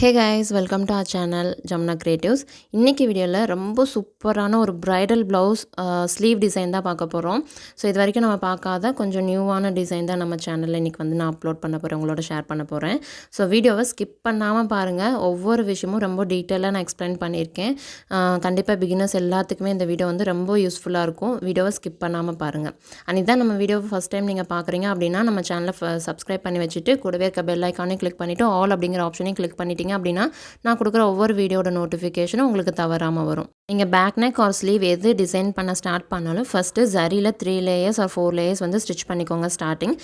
Hey guys, welcome to our channel Jamuna creatives. இன்றைக்கி வீடியோவில் ரொம்ப சூப்பரான ஒரு ப்ரைடல் ப்ளவுஸ் ஸ்லீவ் டிசைன் தான் பார்க்க போகிறோம். ஸோ இது வரைக்கும் நம்ம பார்க்காத கொஞ்சம் நியூவான டிசைன் தான் நம்ம சேனலில் இன்றைக்கி நான் அப்லோட் பண்ண போகிறேன், உங்களோட ஷேர் பண்ண போகிறேன். ஸோ வீடியோவை ஸ்கிப் பண்ணாமல் பாருங்கள். ஒவ்வொரு விஷயமும் ரொம்ப டீட்டெயிலாக நான் எக்ஸ்பிளைன் பண்ணியிருக்கேன். கண்டிப்பாக பிகினர்ஸ் எல்லாத்துக்குமே இந்த வீடியோ ரொம்ப யூஸ்ஃபுல்லாக இருக்கும். வீடியோவை ஸ்கிப் பண்ணாமல் பாருங்கள். அண்ட் இதான் நம்ம வீடியோவை ஃபஸ்ட் டைம் நீங்கள் பார்க்குறீங்க அப்படின்னா நம்ம சேனலை சப்ஸ்கிரைப் பண்ணி வச்சுட்டு கூடவே இருக்க பெல் ஐக்கானே கிளிக் பண்ணிவிட்டு ஆல் அப்படிங்கிற ஆப்ஷனையும் கிளிக் பண்ணிட்டீங்க அப்படின்னா நான் கொடுக்குற ஒவ்வொரு வீடியோட நோட்டிஃபிகேஷனும் உங்களுக்கு தவறாமல் வரும். நீங்கள் பேக் நெக் ஆர் ஸ்லீவ் எது டிசைன் பண்ண ஸ்டார்ட் பண்ணாலும் ஃபஸ்ட்டு ஜரியில் 3 லேயர்ஸ் ஆர் 4 லேயர்ஸ் ஸ்டிச் பண்ணிக்கோங்க ஸ்டார்டிங்.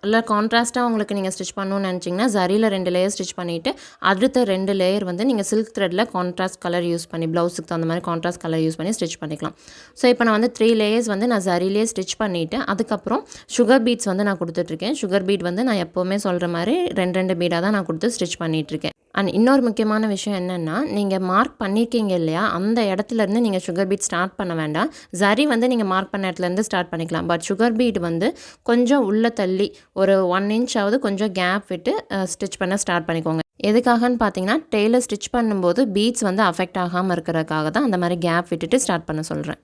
இல்லை கான்ட்ராஸ்ட்டாக உங்களுக்கு நீங்கள் ஸ்டிச் பண்ணணும்னு நினச்சிங்கன்னா ஜரியில் 2 லேயர் ஸ்டிச் பண்ணிவிட்டு அடுத்த 2 லேயர் நீங்கள் சில்க் த்ரெட்டில் கான்ட்ராஸ்ட் கலர் யூஸ் பண்ணி ப்ளவுஸுக்கு தகுந்த மாதிரி கான்ட்ராஸ்ட் கலர் யூஸ் பண்ணி ஸ்டிச் பண்ணிக்கலாம். ஸோ இப்போ நான் 3 லேயர்ஸ் நான் ஜரிலே ஸ்டிச் பண்ணிவிட்டு அதுக்கப்புறம் சுகர் பீட்ஸ் நான் கொடுத்துட்ருக்கேன். சுகர் பீட் நான் எப்போவுமே சொல்கிற மாதிரி 2 பீடாக தான் நான் கொடுத்து ஸ்டிச் பண்ணிகிட்ருக்கேன். அண்ட் இன்னொரு முக்கியமான விஷயம் என்னென்னா, நீங்கள் மார்க் பண்ணியிருக்கீங்க இல்லையா, அந்த இடத்துலேருந்து நீங்கள் சுகர் பீட் ஸ்டார்ட் பண்ண வேண்டாம். ஜரி நீங்கள் மார்க் பண்ண இடத்துலேருந்து ஸ்டார்ட் பண்ணிக்கலாம். பட் சுகர் பீட் கொஞ்சம் உள்ளே தள்ளி ஒரு 1 இன்ச்சாவது கொஞ்சம் கேப் விட்டு ஸ்டிச் பண்ண ஸ்டார்ட் பண்ணிக்கோங்க. எதுக்காகன்னு பார்த்தீங்கன்னா, டெய்லர் ஸ்டிச் பண்ணும்போது பீட்ஸ் அஃபெக்ட் ஆகாமல் இருக்கிறதுக்காக தான் அந்த மாதிரி கேப் விட்டுட்டு ஸ்டார்ட் பண்ண சொல்கிறேன்.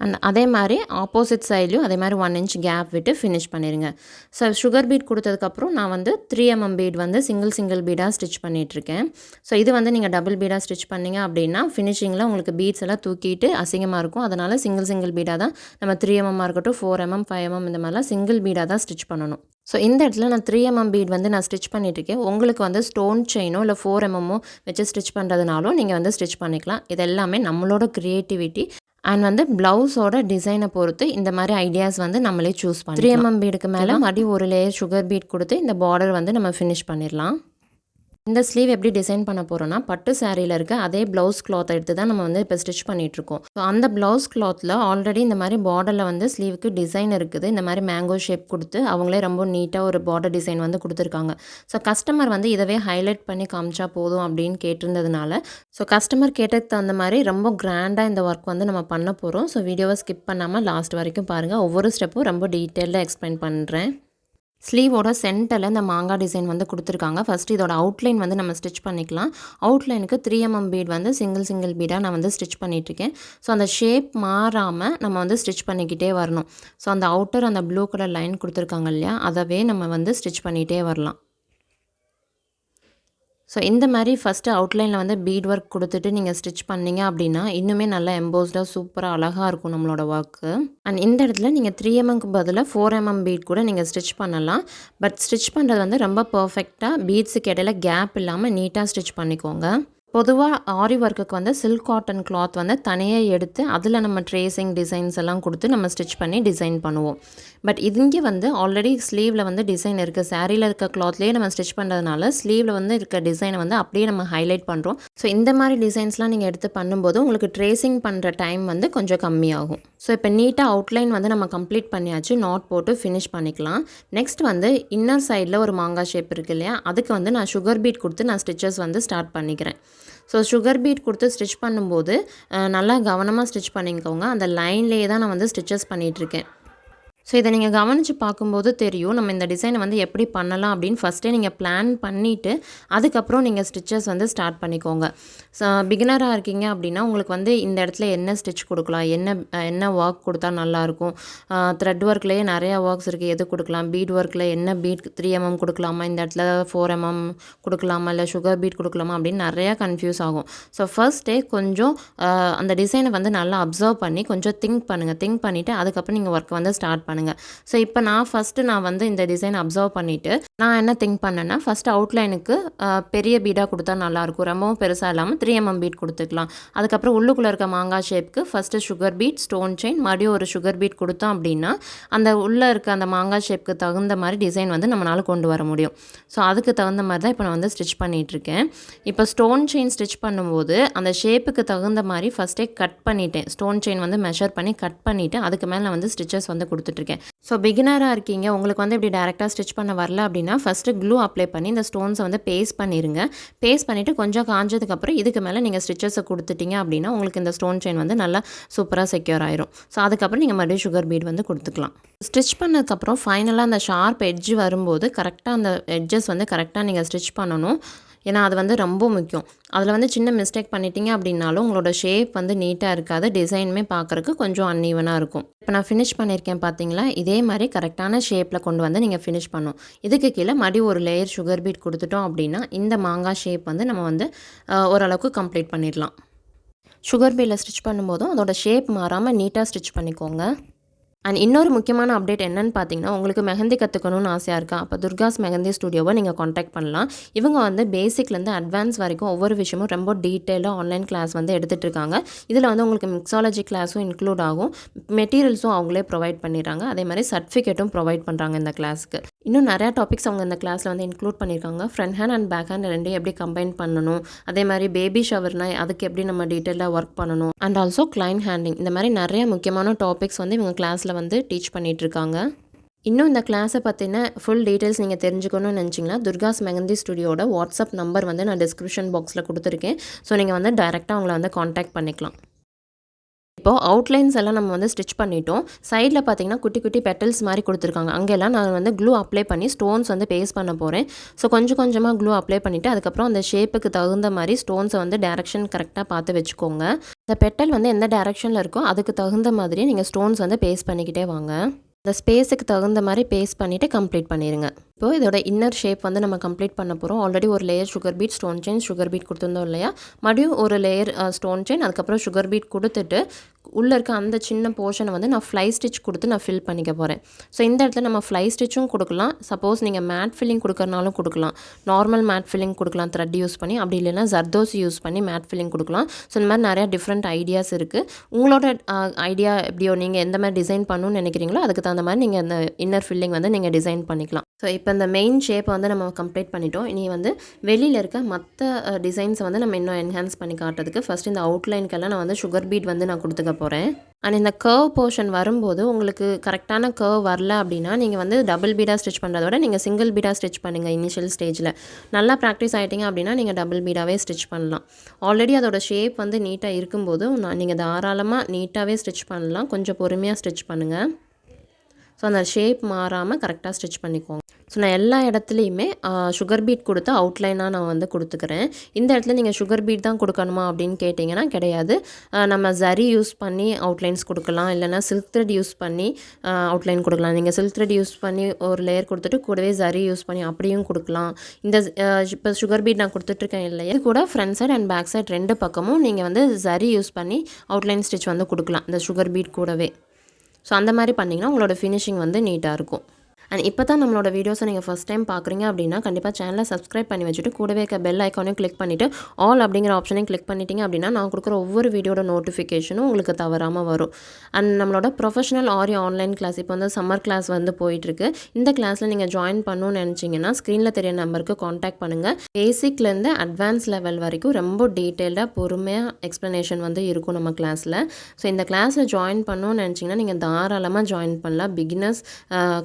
அண்ட் அதே மாதிரி ஆப்போசிட் சைட்லையும் அதே மாதிரி 1 இன்ச் கேப் விட்டு ஃபினிஷ் பண்ணிடுங்க. ஸோ சுகர் பீட் கொடுத்ததுக்கப்புறம் நான் 3 mm பீட் சிங்கிள் பீடாக ஸ்டிச் பண்ணிகிட்ருக்கேன். ஸோ இது நீங்கள் டபுள் பீடாக ஸ்டிச் பண்ணிங்க அப்படின்னா ஃபினிஷிங்கில் உங்களுக்கு பீட்ஸ் எல்லாம் தூக்கிட்டு அசிங்கமாக இருக்கும். அதனால் சிங்கிள் பீடாக தான் நம்ம 3 mm இருக்கட்டும் 4 mm 5 mm இந்த மாதிரிலாம் சிங்கிள் பீடாக தான் ஸ்டிச் பண்ணணும். ஸோ இந்த இடத்துல நான் 3 mm பீட் நான் ஸ்டிச் பண்ணிட்டுருக்கேன். உங்களுக்கு ஸ்டோன் செயினோ இல்லை 4 mm வச்சு ஸ்டிச் பண்ணுறதுனாலும் நீங்கள் ஸ்டிச் பண்ணிக்கலாம். இது எல்லாமே நம்மளோட க்ரியேட்டிவிட்டி அண்ட் ப்ளவுஸோட டிசைனை பொறுத்து இந்த மாதிரி ஐடியாஸ் நம்மளே சூஸ் பண்ணி 3 mm பீடுக்கு மேலே மறுபடியும் ஒரு லேயர் சுகர் பீட் கொடுத்து இந்த பார்டர் நம்ம ஃபினிஷ் பண்ணிடலாம். இந்த ஸ்லீவ் எப்படி டிசைன் பண்ண போகிறோன்னா, பட்டு சாரியில் இருக்க அதே ப்ளவுஸ் கிளாத்தை எடுத்து தான் நம்ம இப்போ ஸ்டிச் பண்ணிகிட்ருக்கோம். ஸோ அந்த ப்ளவுஸ் கிளாத்தில் ஆல்ரெடி இந்த மாதிரி பார்டரில் ஸ்லீவுக்கு டிசைன் இருக்குது. இந்த மாதிரி மேங்கோ ஷேப் கொடுத்து அவங்களே ரொம்ப நீட்டாக ஒரு பார்டர் டிசைன் கொடுத்துருக்காங்க. ஸோ கஸ்டமர் இதவே ஹைலைட் பண்ணி காமிச்சா போதும் அப்படின்னு கேட்டிருந்ததுனால ஸோ கஸ்டமர் கேட்டதுக்கு தகுந்த மாதிரி ரொம்ப கிராண்டாக இந்த ஒர்க் நம்ம பண்ண போகிறோம். ஸோ வீடியோவை ஸ்கிப் பண்ணாமல் லாஸ்ட் வரைக்கும் பாருங்கள். ஒவ்வொரு ஸ்டெப்பும் ரொம்ப டீட்டெயிலாக எக்ஸ்பிளைன் பண்ணுறேன். ஸ்லீவோட சென்டரில் இந்த மாங்காய் டிசைன் கொடுத்துருக்காங்க. ஃபஸ்ட்டு இதோட அவுட்லைன் நம்ம ஸ்டிச் பண்ணிக்கலாம். அவுட்லைனுக்கு 3 mm பீட் சிங்கிள் பீடாக நான் ஸ்டிச் பண்ணிகிட்ருக்கேன். ஸோ அந்த ஷேப் மாறாமல் நம்ம ஸ்டிச் பண்ணிக்கிட்டே வரணும். ஸோ அந்த அவுட்டர் அந்த ப்ளூ கலர் லைன் கொடுத்துருக்காங்க இல்லையா, அதவே நம்ம ஸ்டிச் பண்ணிகிட்டே வரலாம். ஸோ இந்த மாதிரி ஃபஸ்ட்டு அவுட்லைனில் பீட் ஒர்க் கொடுத்துட்டு நீங்கள் ஸ்டிச் பண்ணிங்க அப்படின்னா இன்னுமே நல்லா எம்போஸ்டாக சூப்பராக அழகாக இருக்கும் நம்மளோட ஒர்க்கு. அண்ட் இந்த இடத்துல நீங்கள் 3 mmக்கு பதிலாக 4 mm பீட் கூட நீங்கள் ஸ்டிச் பண்ணலாம். பட் ஸ்டிச் பண்ணுறது ரொம்ப பர்ஃபெக்டாக பீட்ஸுக்கு இடையில கேப் இல்லாமல் நீட்டாக ஸ்டிச் பண்ணிக்கோங்க. பொதுவாக ஆரி ஒர்க்குக்கு சில்க் காட்டன் கிளாத் தனியாக எடுத்து அதில் நம்ம ட்ரேசிங் டிசைன்ஸ் எல்லாம் கொடுத்து நம்ம ஸ்டிச் பண்ணி டிசைன் பண்ணுவோம். பட் இங்கே ஆல்ரெடி ஸ்லீவில் டிசைன் இருக்குது. சாரியில் இருக்க கிளாத்லேயே நம்ம ஸ்டிச் பண்ணுறதுனால ஸ்லீவில் இருக்க டிசைனை அப்படியே நம்ம ஹைலைட் பண்ணுறோம். ஸோ இந்த மாதிரி டிசைன்ஸ்லாம் நீங்கள் எடுத்து பண்ணும்போது உங்களுக்கு ட்ரேசிங் பண்ணுற டைம் கொஞ்சம் கம்மியாகும். ஸோ இப்போ நீட்டாக அவுட்லைன் நம்ம கம்ப்ளீட் பண்ணியாச்சு. நாட் போட்டு ஃபினிஷ் பண்ணிக்கலாம். நெக்ஸ்ட் இன்னர் சைடில் ஒரு மாங்காய் ஷேப் இருக்குது இல்லையா, அதுக்கு நான் சுகர் பீட் கொடுத்து நான் ஸ்டிச்சஸ் ஸ்டார்ட் பண்ணிக்கிறேன். ஸோ சுகர் பீட் கொடுத்து ஸ்டிச் பண்ணும்போது நல்லா கவனமாக ஸ்டிச் பண்ணிக்கோங்க. அந்த லைன்லேயே தான் நான் ஸ்டிச்சஸ் பண்ணிகிட்ருக்கேன். ஸோ இதை நீங்கள் கவனித்து பார்க்கும்போது தெரியும் நம்ம இந்த டிசைனை எப்படி பண்ணலாம் அப்படின்னு ஃபஸ்ட்டே நீங்கள் பிளான் பண்ணிவிட்டு அதுக்கப்புறம் நீங்கள் ஸ்டிச்சஸ் ஸ்டார்ட் பண்ணிக்கோங்க. ஸோ பிகினராக இருக்கீங்க அப்படின்னா உங்களுக்கு இந்த இடத்துல என்ன ஸ்டிச் கொடுக்கலாம், என்ன ஒர்க் கொடுத்தா நல்லாயிருக்கும், த்ரெட் ஒர்க்லேயே நிறையா ஒர்க்ஸ் இருக்குது, எது கொடுக்கலாம், பீட் ஒர்க்கில் என்ன பீட் 3 mm கொடுக்கலாமா, இந்த இடத்துல 4 mm கொடுக்கலாமா, இல்லை சுகர் பீட் கொடுக்கலாமா அப்படின்னு நிறையா கன்ஃபியூஸ் ஆகும். ஸோ ஃபர்ஸ்ட்டே கொஞ்சம் அந்த டிசைனை நல்லா அப்சர்வ் பண்ணி கொஞ்சம் திங்க் பண்ணிவிட்டு அதுக்கப்புறம் நீங்கள் ஒர்க் ஸ்டார்ட் பண்ணுங்கள். ஸோ இப்போ நான் இந்த டிசைன் அப்சர்வ் பண்ணிவிட்டு நான் என்ன திங்க் பண்ணேன்னா, ஃபஸ்ட்டு அவுட்லைனுக்கு பெரிய பீடாக கொடுத்தா நல்லாயிருக்கும். ரொம்பவும் பெருசாக இல்லாமல் 3 mm பீட் கொடுத்துக்கலாம். அதுக்கப்புறம் உள்ளுக்குள்ளே இருக்க மாங்காய் ஷேப்புக்கு first sugar beat, stone chain, மறுபடியும் ஒரு சுகர் பீட் கொடுத்தோம் அப்படின்னா அந்த உள்ளே இருக்க அந்த மாங்காய் ஷேப்புக்கு தகுந்த மாதிரி டிசைன் நம்மளால் கொண்டு வர முடியும். ஸோ அதுக்கு தகுந்த மாதிரி தான் இப்போ நான் ஸ்டிச் பண்ணிகிட்ருக்கேன். இப்போ ஸ்டோன் செயின் ஸ்டிச் பண்ணும்போது அந்த ஷேப்புக்கு தகுந்த மாதிரி ஃபஸ்ட்டே கட் பண்ணிட்டேன். ஸ்டோன் செயின் மெஷர் பண்ணி கட் பண்ணிவிட்டு அதுக்கு மேலே நான் ஸ்டிச்சஸ் கொடுத்துட்டு கொடுத்துட்ருக்கேன். ஸோ பிகினராக இருக்கீங்க, உங்களுக்கு வந்து இப்படி டேரெக்டாக ஸ்டிச் பண்ண வரல அப்படின்னா ஃபஸ்ட்டு க்ளூ அப்ளை பண்ணி இந்த ஸ்டோன்ஸை வந்து பேஸ்ட் பண்ணிடுங்க. பேஸ்ட் பண்ணிவிட்டு கொஞ்சம் காஞ்சதுக்கப்புறம் இதுக்கு மேலே நீங்கள் ஸ்டிச்சஸை கொடுத்துட்டீங்க அப்படின்னா உங்களுக்கு இந்த ஸ்டோன் செயின் வந்து நல்லா சூப்பராக செக்யூர் ஆயிரும். ஸோ அதுக்கப்புறம் நீங்கள் மறுபடியும் சுகர் பீட் வந்து கொடுத்துக்கலாம். ஸ்டிச் பண்ணதுக்கப்புறம் ஃபைனலாக அந்த ஷார்ப் எட்ஜ் வரும்போது கரெக்டாக அந்த எட்ஜஸ் வந்து கரெக்டாக நீங்கள் ஸ்டிச் பண்ணணும். ஏன்னா அது வந்து ரொம்ப முக்கியம். அதில் வந்து சின்ன மிஸ்டேக் பண்ணிட்டீங்க அப்படின்னாலும் உங்களோட ஷேப் வந்து நீட்டாக இருக்காது, டிசைனுமே பார்க்குறக்கு கொஞ்சம் அன்ஈவனாக இருக்கும். இப்போ நான் ஃபினிஷ் பண்ணியிருக்கேன் பார்த்தீங்களா, இதே மாதிரி கரெக்டான ஷேப்பில் கொண்டு வந்து நீங்கள் ஃபினிஷ் பண்ணணும். இதுக்கு கீழே மறுபடியும் ஒரு லேயர் சுகர் பீட் கொடுத்துட்டோம் அப்படின்னா இந்த மாங்காய் ஷேப் வந்து நம்ம வந்து ஓரளவுக்கு கம்ப்ளீட் பண்ணிடலாம். சுகர் பீடில் ஸ்டிச் பண்ணும்போதும் அதோட ஷேப் மாறாமல் நீட்டாக ஸ்டிச் பண்ணிக்கோங்க. அண்ட் இன்னொரு முக்கியமான அப்டேட் என்னென்னு பார்த்தீங்கன்னா, உங்களுக்கு மெஹந்தி கற்றுக்கணும்னு ஆசையாக இருக்கா, அப்போ துர்காஸ் மெஹந்தி ஸ்டுடியோவை நீங்கள் காண்டாக்ட் பண்ணலாம். இவங்க வந்து பேசிக்லேருந்து அட்வான்ஸ் வரைக்கும் ஒவ்வொரு விஷயமும் ரொம்ப டீட்டெயிலாக ஆன்லைன் கிளாஸ் வந்து எடுத்துகிட்டு இருக்காங்க. இதில் வந்து உங்களுக்கு மிக்ஸாலஜி கிளாஸும் இன்க்ளூட் ஆகும், மெட்டீரியல்ஸும் அவங்களே ப்ரொவைட் பண்ணிடுறாங்க, அதே மாதிரி சர்டிஃபிகேட்டும் ப்ரொவைட் பண்ணுறாங்க இந்த கிளாஸுக்கு. இன்னும் நிறையா டாபிக்ஸ் அவங்க இந்த கிளாஸில் வந்து இன்க்ளூட் பண்ணியிருக்காங்க. Front hand and back hand ரெண்டையும் எப்படி கம்பைன் பண்ணணும், அதே மாதிரி பேபி ஷவர்னால் அதுக்கு எப்படி நம்ம டீட்டெயிலாக ஒர்க் பண்ணணும், அண்ட் ஆல்சோ கிளைண்ட் ஹேண்ட்லிங், இந்த மாதிரி நிறைய முக்கியமான டாபிக்ஸ் வந்து இவங்க கிளாஸில் வந்து டீச் பண்ணிகிட்ருக்காங்க. இன்னும் இந்த கிளாஸை பற்றின ஃபுல் டீட்டெயில்ஸ் நீங்கள் தெரிஞ்சுக்கணும்னு நினச்சிங்கன்னா துர்காஸ் மெஹந்தி ஸ்டுடியோட வாட்ஸ்அப் நம்பர் வந்து நான் டிஸ்கிரிப்ஷன் பாக்ஸில் கொடுத்துருக்கேன். ஸோ நீங்கள் வந்து டைரெக்டாக அவங்கள வந்து காண்டாக்ட் பண்ணிக்கலாம். இப்போது அவுட்லைன்ஸ் எல்லாம் நம்ம வந்து ஸ்டிச் பண்ணிட்டோம். சைடில் பார்த்தீங்கன்னா குட்டி குட்டி பெட்டல்ஸ் மாதிரி கொடுத்துருக்காங்க. அங்கெல்லாம் நான் வந்து க்ளூ அப்ளை பண்ணி ஸ்டோன்ஸ் வந்து பேஸ்ட் பண்ண போகிறேன். ஸோ கொஞ்சம் கொஞ்சமாக க்ளூ அப்ளை பண்ணிவிட்டு அதுக்கப்புறம் அந்த ஷேப்புக்கு தகுந்த மாதிரி ஸ்டோன்ஸை வந்து டேரெக்ஷன் கரெக்டாக பார்த்து வச்சுக்கோங்க. இந்த பெட்டல் வந்து எந்த டேரெக்ஷனில் இருக்கோ அதுக்கு தகுந்த மாதிரி நீங்கள் ஸ்டோன்ஸ் வந்து பேஸ்ட் பண்ணிக்கிட்டே வாங்க. இந்த ஸ்பேஸுக்கு தகுந்த மாதிரி பேஸ்ட் பண்ணிவிட்டு கம்ப்ளீட் பண்ணிடுங்க. இப்போது இதோட இன்னர் ஷேப் வந்து நம்ம கம்ப்ளீட் பண்ண போகிறோம். ஆல்ரெடி ஒரு layer sugar beat, stone chain, sugar beat கொடுத்துருந்தோம் இல்லையா, மறுபடியும் ஒரு லேயர் ஸ்டோன் செயின், அதுக்கப்புறம் சுகர் பீட் கொடுத்துட்டு உள்ளே இருக்க அந்த சின்ன போர்ஷனை வந்து நான் ஃப்ளை ஸ்டிச் கொடுத்து நான் ஃபில் பண்ணிக்க போகிறேன். ஸோ இந்த இடத்துல நம்ம ஃப்ளை ஸ்டிச்சும் கொடுக்கலாம், சப்போஸ் நீங்கள் மேட் ஃபில்லிங் கொடுக்கறனாலும் கொடுக்கலாம், நார்மல் மேட் ஃபில்லிங் கொடுக்கலாம் த்ரெட் யூஸ் பண்ணி, அப்படி இல்லைன்னா ஜர்தோசி யூஸ் பண்ணி மேட் ஃபில்லிங் கொடுக்கலாம். ஸோ இந்த மாதிரி நிறையா டிஃப்ரெண்ட் ஐடியாஸ் இருக்குது. உங்களோட ஐடியா எப்படியோ நீங்கள் எந்த மாதிரி டிசைன் பண்ணணும்னு நினைக்கிறீங்களோ அதுக்கு தகுந்த மாதிரி நீங்கள் அந்த இன்னர் ஃபில்லிங் வந்து நீங்கள் டிசைன் பண்ணிக்கலாம். ஸோ இப்போ இந்த மெயின் ஷேப்பை வந்து நம்ம கம்ப்ளீட் பண்ணிட்டோம். இனி வந்து வெளியில் இருக்க மற்ற டிசைன்ஸை வந்து நம்ம இன்னும் என்ஹான்ஸ் பண்ணி காட்டுறதுக்கு ஃபஸ்ட் இந்த அவுட்லைனுக்கெல்லாம் நான் வந்து சுகர் பீட் வந்து நான் கொடுத்துக்க போகிறேன். அண்ட் இந்த கர்வ் போர்ஷன் வரும்போது உங்களுக்கு கரெக்டான கர்வ் வரல அப்படின்னா நீங்கள் வந்து டபுள் பீடாக ஸ்டிச் பண்ணுறத விட நீங்கள் சிங்கிள் பீடாக ஸ்டிச் பண்ணுங்கள். இனிஷியல் ஸ்டேஜில் நல்லா ப்ராக்டிஸ் ஆகிட்டிங்க அப்படின்னா நீங்கள் டபுள் பீடாகவே ஸ்டிச் பண்ணலாம். ஆல்ரெடி அதோட ஷேப் வந்து நீட்டாக இருக்கும்போது நீங்கள் தாராளமாக நீட்டாகவே ஸ்டிச் பண்ணலாம். கொஞ்சம் பொறுமையாக ஸ்டிச் பண்ணுங்கள். ஸோ அந்த ஷேப் மாறாமல் கரெக்டாக ஸ்டிச் பண்ணிக்கோங்க. ஸோ நான் எல்லா இடத்துலையுமே சுகர் பீட் கொடுத்து அவுட்லைனாக நான் வந்து கொடுத்துக்கிறேன். இந்த இடத்துல நீங்கள் சுகர் பீட் தான் கொடுக்கணுமா அப்படின்னு கேட்டிங்கன்னா கிடையாது. நம்ம ஜரி யூஸ் பண்ணி அவுட்லைன்ஸ் கொடுக்கலாம், இல்லைனா சில்க் த்ரெட் யூஸ் பண்ணி அவுட்லைன் கொடுக்கலாம். நீங்கள் சில்க் த்ரெட் யூஸ் பண்ணி ஒரு லேயர் கொடுத்துட்டு கூடவே ஜரி யூஸ் பண்ணி அப்படியும் கொடுக்கலாம். இந்த இப்போ சுகர் பீட் நான் கொடுத்துட்ருக்கேன் இல்லையா, இது கூட front side and back side ரெண்டு பக்கமும் நீங்கள் வந்து ஜரி யூஸ் பண்ணி அவுட்லைன் ஸ்டிச் வந்து கொடுக்கலாம் இந்த சுகர் பீட் கூடவே. ஸோ அந்த மாதிரி பண்ணிங்கன்னா உங்களோட ஃபினிஷிங் வந்து நீட்டாக இருக்கும். அண்ட் இப்போ தான் நம்மளோட வீடியோஸை நீங்கள் ஃபஸ்ட் டைம் பார்க்குறீங்க அப்படின்னா கண்டிப்பாக சேனலை சப்ஸ்கிரைப் பண்ணி வச்சுட்டு கூடவே இருக்க பெல் ஐக்கானையும் கிளிக் பண்ணிவிட்டு ஆல் அப்படிங்கிற ஆப்ஷனையும் கிளிக் பண்ணிட்டீங்க அப்படின்னா நான் கொடுக்குற ஒவ்வொரு வீடியோட நோட்டிஃபிகேஷனும் உங்களுக்கு தவறாமல் வரும். அண்ட் நம்மளோட ப்ரொஃபஷனல் ஆரி ஆன்லைன் கிளாஸ் இப்போ வந்து சம்மர் கிளாஸ் வந்து போயிட்டுருக்கு. இந்த கிளாஸில் நீங்கள் ஜாயின் பண்ணணும்னு நினச்சிங்கன்னா ஸ்க்ரீனில் தெரிய நம்பருக்கு காண்டாக்ட் பண்ணுங்கள். பேசிக்லேருந்து அட்வான்ஸ் லெவல் வரைக்கும் ரொம்ப டீட்டெயில்டாக பொறுமையாக எக்ஸ்ப்ளனேஷன் வந்து இருக்கும் நம்ம கிளாஸில். ஸோ இந்த கிளாஸில் ஜாயின் பண்ணணும்னு நினச்சிங்கன்னா நீங்கள் தாராளமாக ஜாயின் பண்ணலாம். பிகினர்ஸ்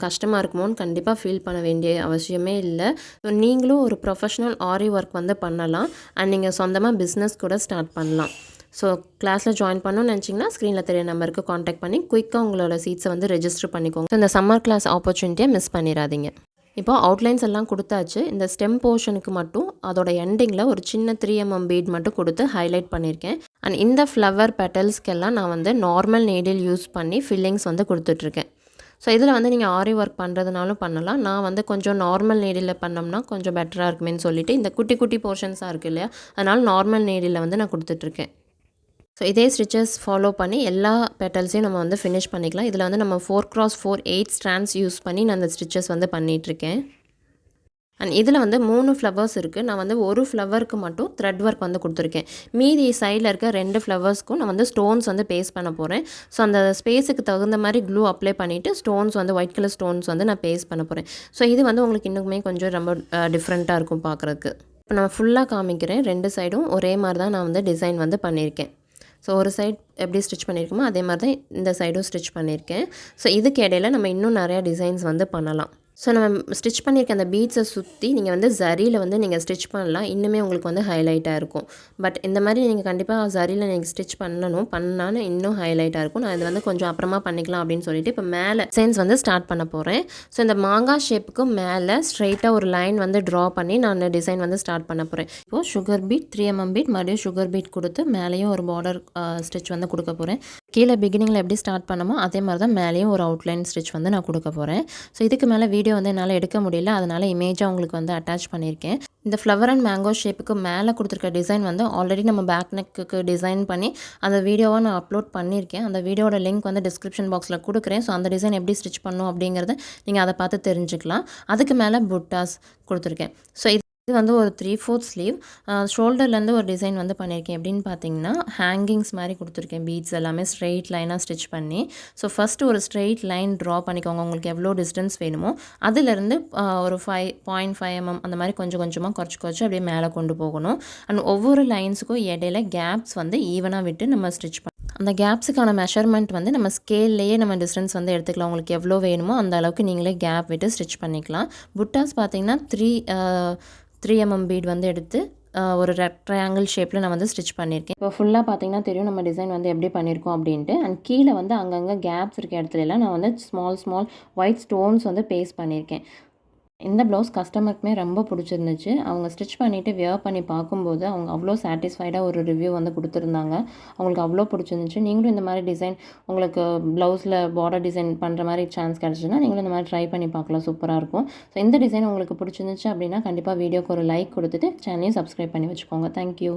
கஷ்டமாக இருக்கும் கண்டிப்பாக ஃபீல் பண்ண வேண்டிய அவசியமே இல்லை. ஸோ நீங்களும் ஒரு ப்ரொஃபஷனல் ஆரி ஒர்க் வந்து பண்ணலாம். அண்ட் நீங்கள் சொந்தமாக பிஸ்னஸ் கூட ஸ்டார்ட் பண்ணலாம். ஸோ கிளாஸில் ஜாயின் பண்ணணும்னு நினச்சிங்கன்னா ஸ்க்ரீனில் தெரிய நம்பருக்கு காண்டாக்ட் பண்ணி குயிக்காக உங்களோட சீட்ஸை வந்து ரெஜிஸ்டர் பண்ணிக்கோங்க. ஸோ இந்த சம்மர் கிளாஸ் ஆப்பர்ச்சுனிட்டியை மிஸ் பண்ணிடாதீங்க. இப்போ அவுட்லைன்ஸ் எல்லாம் கொடுத்தாச்சு. இந்த ஸ்டெம் போர்ஷனுக்கு மட்டும் அதோட எண்டிங்கில் ஒரு சின்ன 3mm பீட் மட்டும் கொடுத்து ஹைலைட் பண்ணியிருக்கேன். அண்ட் இந்த ஃப்ளவர் பெட்டல்ஸ்க்கெல்லாம் நான் வந்து நார்மல் நீடில் யூஸ் பண்ணி ஃபில்லிங்ஸ் வந்து கொடுத்துட்ருக்கேன். ஸோ இதில் வந்து நீங்கள் ஆரி ஒர்க் பண்ணுறதுனாலும் பண்ணலாம். நான் வந்து கொஞ்சம் நார்மல் நீடில் பண்ணோம்னா கொஞ்சம் பெட்டராக இருக்குமேன்னு சொல்லிவிட்டு இந்த குட்டி குட்டி போர்ஷன்ஸாக இருக்குது இல்லையா, அதனால் நார்மல் நீடில் வந்து நான் கொடுத்துட்ருக்கேன். ஸோ இதே ஸ்டிச்சஸ் ஃபாலோ பண்ணி எல்லா பெட்டல்ஸையும் நம்ம வந்து ஃபினிஷ் பண்ணிக்கலாம். இதில் வந்து நம்ம 4x4 8 ஸ்ட்ராண்ட்ஸ் யூஸ் பண்ணி நான் அந்த ஸ்டிச்சஸ் வந்து பண்ணிகிட்ருக்கேன். அண்ட் இதில் வந்து 3 ஃப்ளவர்ஸ் இருக்குது. நான் வந்து ஒரு ஃப்ளவருக்கு மட்டும் த்ரெட் ஒர்க் வந்து கொடுத்துருக்கேன். மீதி சைடில் இருக்க 2 ஃப்ளவர்ஸ்க்கும் நான் வந்து ஸ்டோன்ஸ் வந்து பேஸ்ட் பண்ண போகிறேன். ஸோ அந்த ஸ்பேஸுக்கு தகுந்த மாதிரி க்ளூ அப்ளை பண்ணிவிட்டு ஸ்டோன்ஸ் வந்து ஒயிட் கலர் ஸ்டோன்ஸ் வந்து நான் பேஸ்ட் பண்ண போகிறேன். ஸோ இது வந்து உங்களுக்கு இன்னுமே கொஞ்சம் ரொம்ப டிஃப்ரெண்ட்டாக இருக்கும் பார்க்குறதுக்கு. இப்போ நான் ஃபுல்லாக காமிக்கிறேன். 2 சைடும் ஒரே மாதிரி தான் நான் வந்து டிசைன் வந்து பண்ணியிருக்கேன். ஸோ ஒரு சைட் எப்படி ஸ்டிச் பண்ணியிருக்கோமோ அதே மாதிரி தான் இந்த சைடும் ஸ்டிச் பண்ணியிருக்கேன். ஸோ இதுக்கு இடையில நம்ம இன்னும் நிறையா டிசைன்ஸ் வந்து பண்ணலாம். ஸோ நம்ம ஸ்டிச் பண்ணியிருக்க அந்த பீட்ஸை சுற்றி நீங்கள் வந்து ஜரியில் வந்து நீங்கள் ஸ்டிச் பண்ணலாம். இன்னுமே உங்களுக்கு வந்து ஹைலைட்டாக இருக்கும். பட் இந்த மாதிரி நீங்கள் கண்டிப்பாக ஜரியில் நீங்கள் ஸ்டிச் பண்ணாலும் இன்னும் ஹைலைட்டாக இருக்கும். நான் இது வந்து கொஞ்சம் அப்புறமா பண்ணிக்கலாம் அப்படின்னு சொல்லிட்டு இப்போ மேலே டிசைன்ஸ் வந்து ஸ்டார்ட் பண்ண போகிறேன். ஸோ இந்த மாங்காய் ஷேப்புக்கு மேலே ஸ்ட்ரைட்டாக ஒரு லைன் வந்து ட்ரா பண்ணி நான் டிசைன் வந்து ஸ்டார்ட் பண்ண போகிறேன். இப்போது சுகர் பீட் 3mm பீட் மறுபடியும் சுகர் பீட் கொடுத்து மேலேயும் ஒரு பார்டர் ஸ்டிச் வந்து கொடுக்க போகிறேன். கீழே பிகினிங்கில் எப்படி ஸ்டார்ட் பண்ணமோ அதே மாதிரி தான் மேலேயும் ஒரு அவுட்லைன் ஸ்டிச் வந்து நான் கொடுக்க போகிறேன். ஸோ இதுக்கு மேலே வீடியோ வந்து என்னால் எடுக்க முடியல, அதனால் இமேஜாக உங்களுக்கு வந்து அட்டாச் பண்ணியிருக்கேன். இந்த ஃப்ளவர் அண்ட் மேங்கோ ஷேப்புக்கு மேலே கொடுத்துருக்க டிசைன் வந்து ஆல்ரெடி நம்ம பேக் நெக்குக்கு டிசைன் பண்ணி அந்த வீடியோவை நான் அப்லோட் பண்ணியிருக்கேன். அந்த வீடியோட லிங்க் வந்து டிஸ்கிரிப்ஷன் பாக்ஸில் கொடுக்குறேன். ஸோ அந்த டிசைன் எப்படி ஸ்டிச் பண்ணணும் அப்படிங்கிறத நீங்கள் அதை பார்த்து தெரிஞ்சுக்கலாம். அதுக்கு மேலே புட்டாஸ் கொடுத்துருக்கேன். ஸோ இது வந்து ஒரு 3/4 ஸ்லீவ். ஷோல்டர்லேருந்து ஒரு டிசைன் வந்து பண்ணியிருக்கேன். எப்படின்னு பார்த்தீங்கன்னா ஹேங்கிங்ஸ் மாதிரி கொடுத்துருக்கேன். பீட்ஸ் எல்லாமே ஸ்ட்ரெயிட் லைனாக ஸ்டிச் பண்ணி. ஸோ ஃபஸ்ட்டு ஒரு ஸ்ட்ரெயிட் லைன் ட்ரா பண்ணிக்கோங்க. உங்களுக்கு எவ்வளோ டிஸ்டன்ஸ் வேணுமோ அதிலேருந்து ஒரு 5.5 mm அந்த மாதிரி கொஞ்சம் கொஞ்சமாக குறைச்சி அப்படியே மேலே கொண்டு போகணும். அண்ட் ஒவ்வொரு லைன்ஸுக்கும் இடையில கேப்ஸ் வந்து ஈவனாக விட்டு நம்ம ஸ்டிச் பண்ணணும். அந்த கேப்ஸுக்கான மெஷர்மெண்ட் வந்து நம்ம ஸ்கேல்லையே நம்ம டிஸ்டன்ஸ் வந்து எடுத்துக்கலாம். உங்களுக்கு எவ்வளோ வேணுமோ அந்த அளவுக்கு நீங்களே கேப் விட்டு ஸ்டிச் பண்ணிக்கலாம். புட்டாஸ் பார்த்தீங்கன்னா 3mm பீட் வந்து எடுத்து ஒரு ட்ரையாங்கிள் ஷேப்பில் நான் வந்து ஸ்டிச் பண்ணியிருக்கேன். இப்போ ஃபுல்லாக பார்த்தீங்கன்னா தெரியும் நம்ம டிசைன் வந்து எப்படி பண்ணியிருக்கோம் அப்படின்ட்டு. அண்ட் கீழே வந்து அங்கங்கே கேப்ஸ் இருக்க இடத்துலலாம் நான் வந்து ஸ்மால் ஒயிட் ஸ்டோன்ஸ் வந்து பேஸ்ட் பண்ணியிருக்கேன். இந்த ப்ளவுஸ் கஸ்டமருக்குமே ரொம்ப பிடிச்சிருந்துச்சு. அவங்க ஸ்டிச் பண்ணிவிட்டு வியர் பண்ணி பார்க்கும்போது அவங்க அவ்வளோ சாட்டிஸ்ஃபைடாக ஒரு ரிவ்யூ வந்து கொடுத்துருந்தாங்க. அவங்களுக்கு அவ்வளோ பிடிச்சிருந்துச்சு. நீங்களும் இந்த மாதிரி டிசைன் உங்களுக்கு ப்ளவுஸில் பார்டர் டிசைன் பண்ணுற மாதிரி சான்ஸ் கிடச்சின்னா நீங்களும் இந்த மாதிரி ட்ரை பண்ணி பார்க்கலாம். சூப்பராக இருக்கும். ஸோ இந்த டிசைன் உங்களுக்கு பிடிச்சிருந்துச்சு அப்படின்னா கண்டிப்பாக வீடியோக்கு ஒரு லைக் கொடுத்துட்டு சேனலையும் சப்ஸ்கிரைப் பண்ணி வச்சுக்கோங்க. தேங்க்யூ.